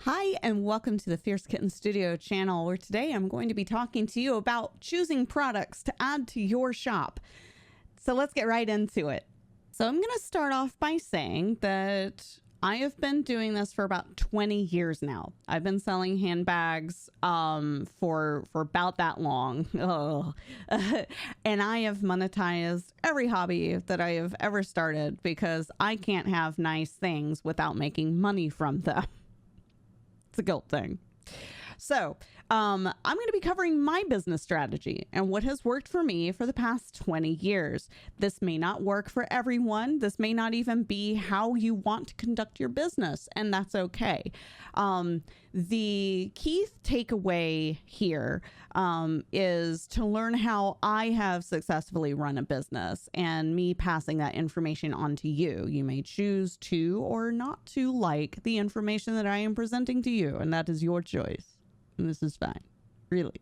Hi, and welcome to the Fierce Kitten Studio channel, where today I'm going to be talking to you about choosing products to add to your shop. So let's get right into it. So I'm going to start off by saying that I have been doing this for about 20 years now. I've been selling handbags for about that long. And I have monetized every hobby that I have ever started because I can't have nice things without making money from them. It's a guilt thing. So I'm going to be covering my business strategy and what has worked for me for the past 20 years. This may not work for everyone. This may not even be how you want to conduct your business, and that's okay. The key takeaway here is to learn how I have successfully run a business and me passing that information on to you. You may choose to or not to like the information that I am presenting to you, and that is your choice. And this is fine, really.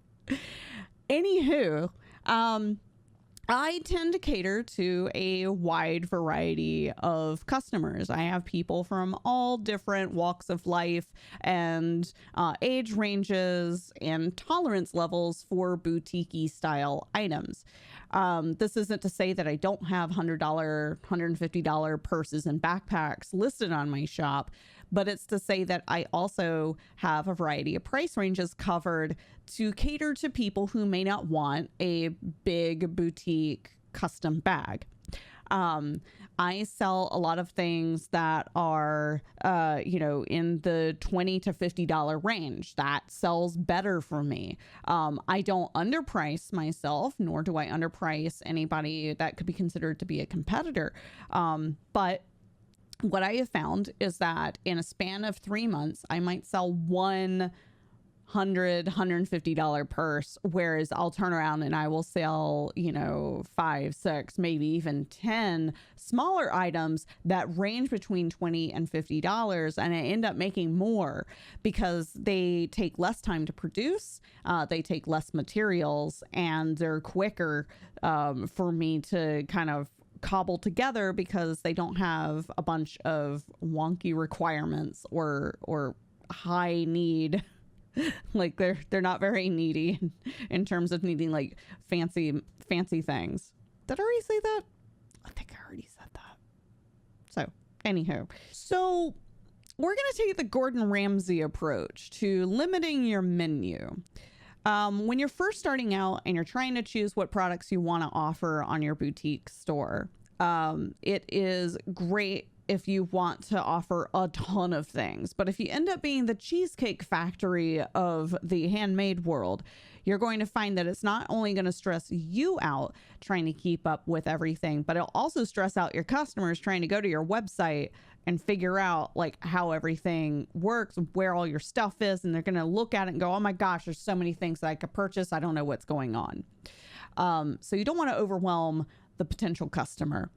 Anywho, I tend to cater to a wide variety of customers. I have people from all different walks of life and age ranges and tolerance levels for boutique-y style items. This isn't to say that I don't have $100, $150 purses and backpacks listed on my shop, but it's to say that I also have a variety of price ranges covered to cater to people who may not want a big boutique custom bag. I sell a lot of things that are, in the $20 to $50 range. That sells better for me. I don't underprice myself, nor do I underprice anybody that could be considered to be a competitor. But what I have found is that in a span of 3 months, I might sell $100, $150 purse, whereas I'll turn around and I will sell, 5, 6, maybe even 10 smaller items that range between $20 and $50. And I end up making more because they take less time to produce. They take less materials, and they're quicker for me to kind of cobble together because they don't have a bunch of wonky requirements or high need. Like they're not very needy in terms of needing like fancy things. Did I already say that? I think I already said that. So anywho, we're going to take the Gordon Ramsay approach to limiting your menu. When you're first starting out and you're trying to choose what products you want to offer on your boutique store, it is great if you want to offer a ton of things. But if you end up being the Cheesecake Factory of the handmade world, you're going to find that it's not only going to stress you out trying to keep up with everything, but it'll also stress out your customers trying to go to your website and figure out like how everything works, where all your stuff is. And they're going to look at it and go, oh my gosh, there's so many things that I could purchase. I don't know what's going on. So you don't want to overwhelm the potential customer.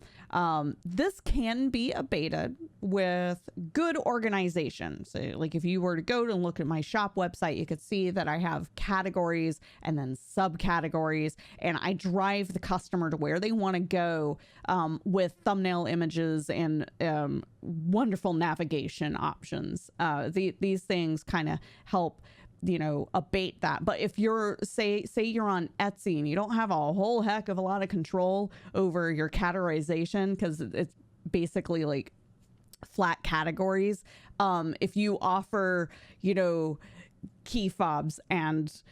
This can be abated with good organization. So like if you were to go and look at my shop website, you could see that I have categories and then subcategories, and I drive the customer to where they want to go with thumbnail images and wonderful navigation options. These things kind of help abate that. But if you're say you're on Etsy and you don't have a whole heck of a lot of control over your categorization, because it's basically like flat categories. If you offer, key fobs and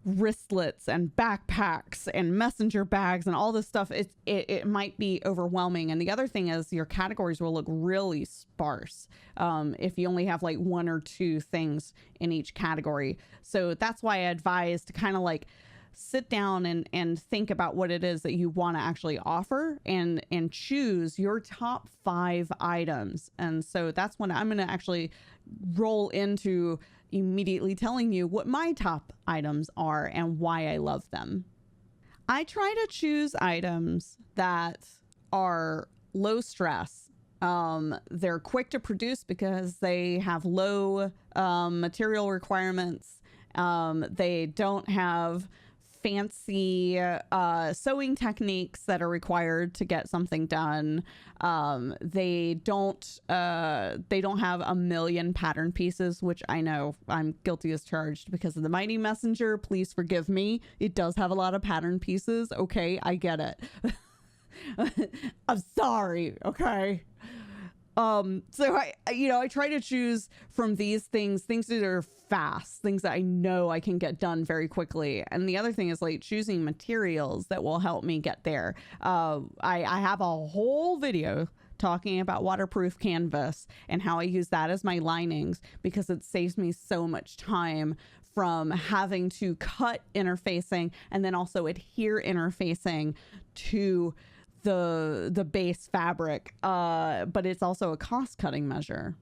wristlets and backpacks and messenger bags and all this stuff, it might be overwhelming. And the other thing is your categories will look really sparse if you only have like 1 or 2 things in each category. So that's why I advise to kind of like sit down and think about what it is that you want to actually offer and choose your top 5 items. And so that's when I'm going to actually roll into immediately telling you what my top items are and why I love them. I try to choose items that are low stress. They're quick to produce because they have low material requirements. They don't have fancy sewing techniques that are required to get something done. They don't have a million pattern pieces, which I know I'm guilty as charged because of the Mighty Messenger. Please forgive me. It does have a lot of pattern pieces. Okay, I get it. I'm sorry. Okay. So I try to choose from these things that are fast, things that I know I can get done very quickly. And the other thing is like choosing materials that will help me get there. I have a whole video talking about waterproof canvas and how I use that as my linings because it saves me so much time from having to cut interfacing and then also adhere interfacing to the base fabric, but it's also a cost-cutting measure.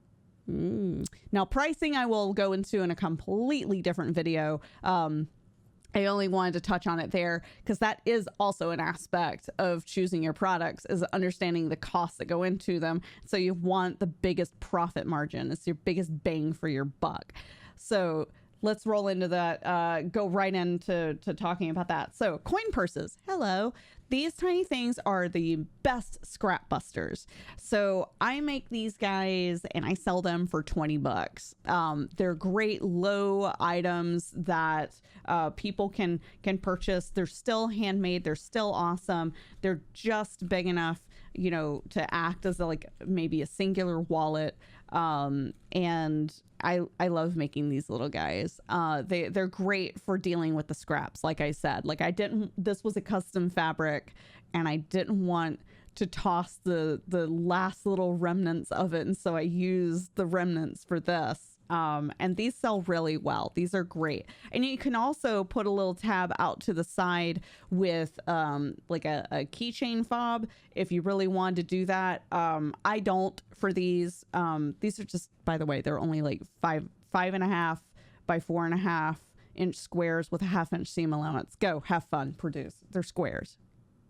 Now, pricing I will go into in a completely different video. I only wanted to touch on it there because that is also an aspect of choosing your products, is understanding the costs that go into them. So you want the biggest profit margin. It's your biggest bang for your buck. So let's roll into that, go right into talking about that. So coin purses. Hello. These tiny things are the best scrap busters. So I make these guys and I sell them for $20. They're great low items that people can purchase. They're still handmade. They're still awesome. They're just big enough, to act as maybe a singular wallet. And I love making these little guys. They're great for dealing with the scraps. Like I said, this was a custom fabric and I didn't want to toss the last little remnants of it. And so I used the remnants for this. And these sell really well. These are great. And you can also put a little tab out to the side with like a keychain fob if you really wanted to do that. I don't for these. These are just, by the way, they're only like 5.5 by 4.5 inch squares with a 1/2 inch seam allowance. Go have fun, produce. They're squares,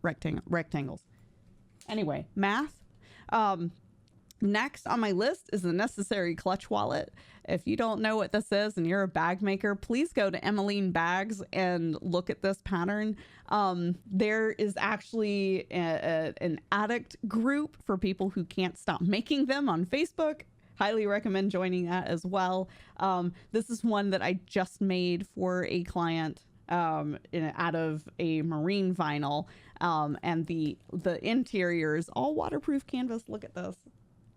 rectangles. Anyway, math. Next on my list is the necessary clutch wallet. If you don't know what this is and you're a bag maker, please go to Emmeline Bags and look at this pattern. There is actually an addict group for people who can't stop making them on Facebook. Highly recommend joining that as well. This is one that I just made for a client out of a marine vinyl. And the interior is all waterproof canvas. Look at this.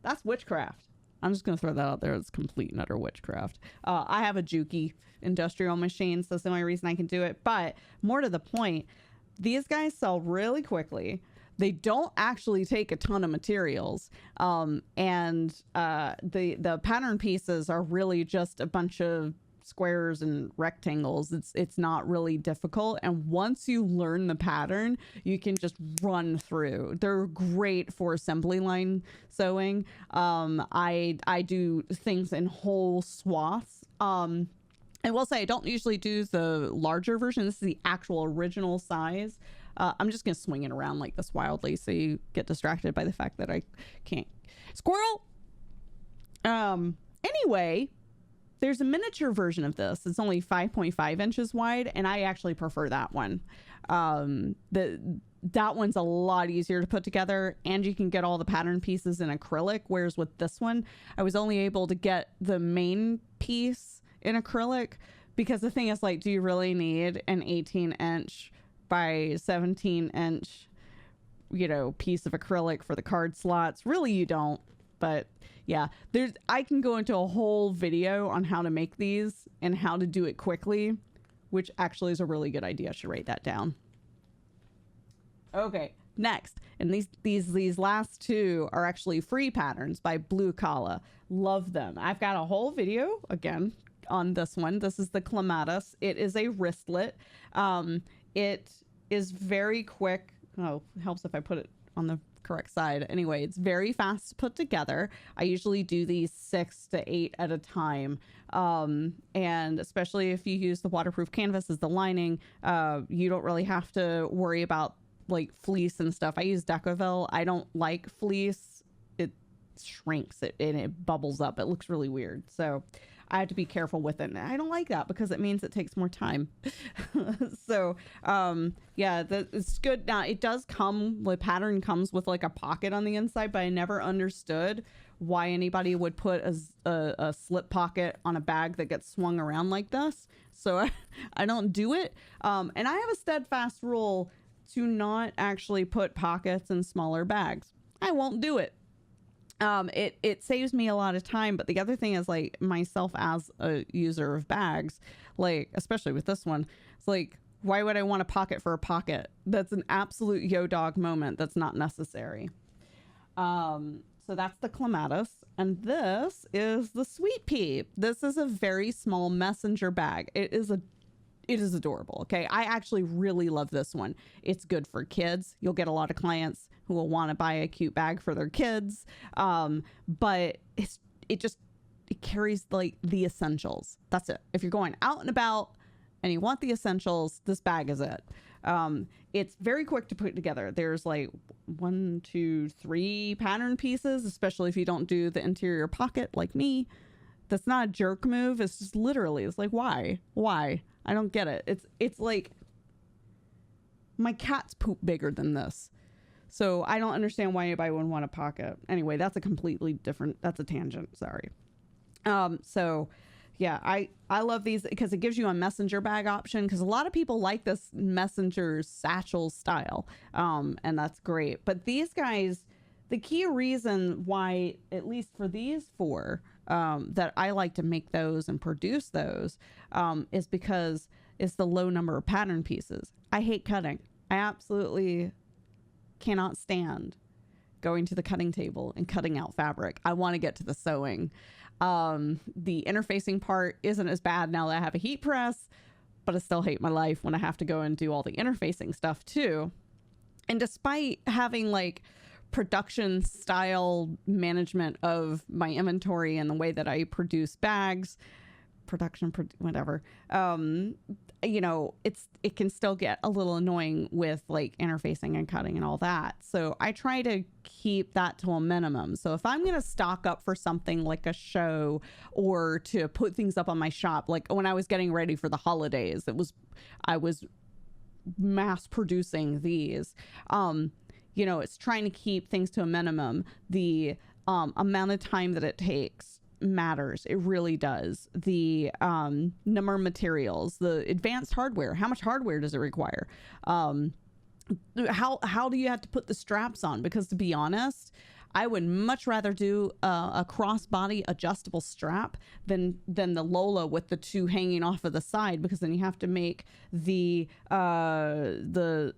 That's witchcraft. I'm just going to throw that out there. It's complete and utter witchcraft. I have a Juki industrial machine, so that's the only reason I can do it. But more to the point, these guys sell really quickly. They don't actually take a ton of materials. And the pattern pieces are really just a bunch of squares and rectangles. It's not really difficult, and once you learn the pattern you can just run through. They're great for assembly line sewing. I do things in whole swaths. I will say I don't usually do the larger version. This is the actual original size. I'm just gonna swing it around like this wildly so you get distracted by the fact that I can't. Squirrel. Anyway, there's a miniature version of this. It's only 5.5 inches wide, and I actually prefer that one. That one's a lot easier to put together, and you can get all the pattern pieces in acrylic, whereas with this one, I was only able to get the main piece in acrylic, because the thing is, like, do you really need an 18-inch by 17-inch, piece of acrylic for the card slots? Really, you don't. But yeah, I can go into a whole video on how to make these and how to do it quickly, which actually is a really good idea. I should write that down. Okay, next. And these last two are actually free patterns by Blue Collar. Love them. I've got a whole video again on this one. This is the clematis. It is a wristlet. It is very quick. Oh, it helps if I put it on the correct side. Anyway, it's very fast to put together. I usually do these 6 to 8 at a time. And especially if you use the waterproof canvas as the lining, you don't really have to worry about like fleece and stuff. I use Decovil. I don't like fleece. It shrinks it and it bubbles up. It looks really weird. So I have to be careful with it. And I don't like that because it means it takes more time. So, yeah, it's good. Now it does come, the pattern comes with like a pocket on the inside, but I never understood why anybody would put a slip pocket on a bag that gets swung around like this. So I don't do it. And I have a steadfast rule to not actually put pockets in smaller bags. I won't do it. It saves me a lot of time. But the other thing is, like, myself as a user of bags, like, especially with this one, it's like, why would I want a pocket for a pocket? That's an absolute yo dog moment. That's not necessary. So that's the clematis, and this is the sweet pea. This is a very small messenger bag. It is adorable. Okay. I actually really love this one. It's good for kids. You'll get a lot of clients who will want to buy a cute bag for their kids. But it carries like the essentials. That's it. If you're going out and about and you want the essentials, this bag is it. It's very quick to put together. There's like 1, 2, 3 pattern pieces, especially if you don't do the interior pocket like me. That's not a jerk move. It's just literally, it's like, why? I don't get it. It's like my cat's poop bigger than this. So I don't understand why anybody would want a pocket. Anyway, that's a tangent. Sorry. So yeah, I love these because it gives you a messenger bag option, because a lot of people like this messenger satchel style. And that's great. But these guys, the key reason why, at least for these 4, that I like to make those and produce those, is because it's the low number of pattern pieces. I hate cutting. I absolutely cannot stand going to the cutting table and cutting out fabric. I want to get to the sewing. The interfacing part isn't as bad now that I have a heat press, but I still hate my life when I have to go and do all the interfacing stuff too. And despite having like production style management of my inventory and the way that I produce bags, whatever, you know, it can still get a little annoying with like interfacing and cutting and all that. So I try to keep that to a minimum. So if I'm going to stock up for something like a show or to put things up on my shop, like when I was getting ready for the holidays, I was mass producing these, you know, it's trying to keep things to a minimum. The amount of time that it takes matters. It really does. The number of materials, the advanced hardware, how much hardware does it require? How do you have to put the straps on? Because to be honest, I would much rather do a crossbody adjustable strap than the Lola with the 2 hanging off of the side, because then you have to make the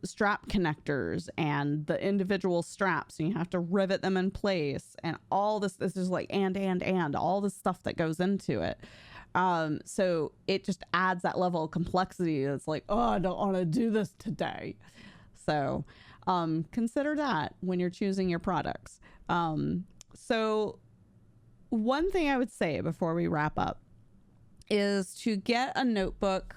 strap connectors and the individual straps, and you have to rivet them in place, and all this is like and all the stuff that goes into it. So it just adds that level of complexity. It's like, oh, I don't want to do this today. So consider that when you're choosing your products. So one thing I would say before we wrap up is to get a notebook.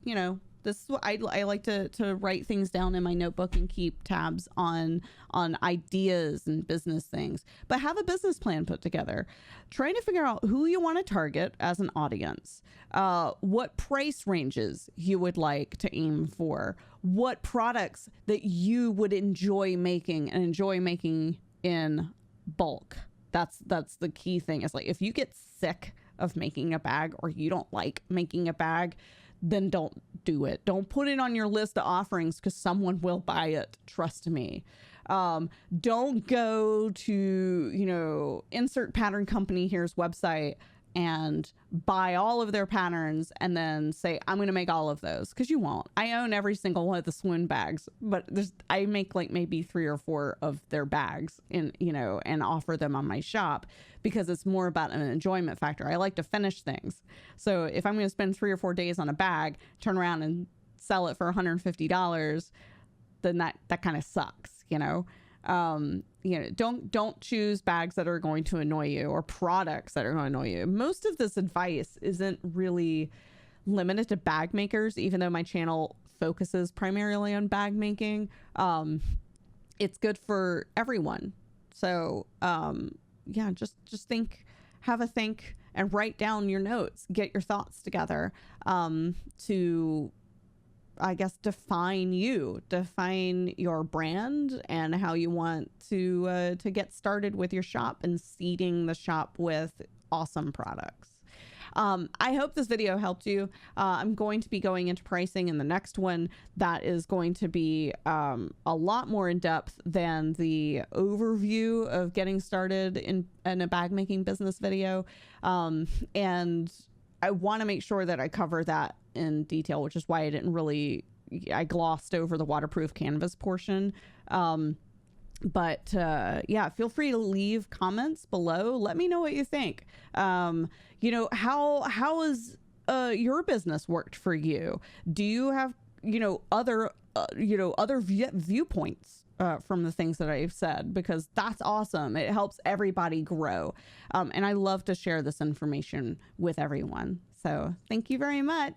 You know, this is what I like to write things down in my notebook and keep tabs on ideas and business things, but have a business plan put together, trying to figure out who you want to target as an audience, what price ranges you would like to aim for, what products that you would enjoy making in bulk. That's the key thing. It's like, if you get sick of making a bag or you don't like making a bag, then don't do it. Don't put it on your list of offerings, because someone will buy it. Trust me. Don't go to, you know, insert pattern company here's website and buy all of their patterns and then say, I'm going to make all of those, because you won't. I own every single one of the swoon bags, but I make like maybe 3 or 4 of their bags and offer them on my shop, because it's more about an enjoyment factor. I like to finish things. So if I'm going to spend 3 or 4 days on a bag, turn around and sell it for $150, then that kind of sucks, you know? Don't choose bags that are going to annoy you or products that are going to annoy you. Most of this advice isn't really limited to bag makers, even though my channel focuses primarily on bag making. It's good for everyone. So, just have a think and write down your notes, get your thoughts together, to, I guess, define your brand and how you want to get started with your shop and seeding the shop with awesome products. I hope this video helped you. I'm going to be going into pricing in the next one. That is going to be a lot more in depth than the overview of getting started in a bag making business video. And I want to make sure that I cover that in detail, which is why I glossed over the waterproof canvas portion. But yeah, feel free to leave comments below. Let me know what you think. You know, how has your business worked for you? Do you have, other viewpoints from the things that I've said? Because that's awesome. It helps everybody grow. And I love to share this information with everyone. So thank you very much.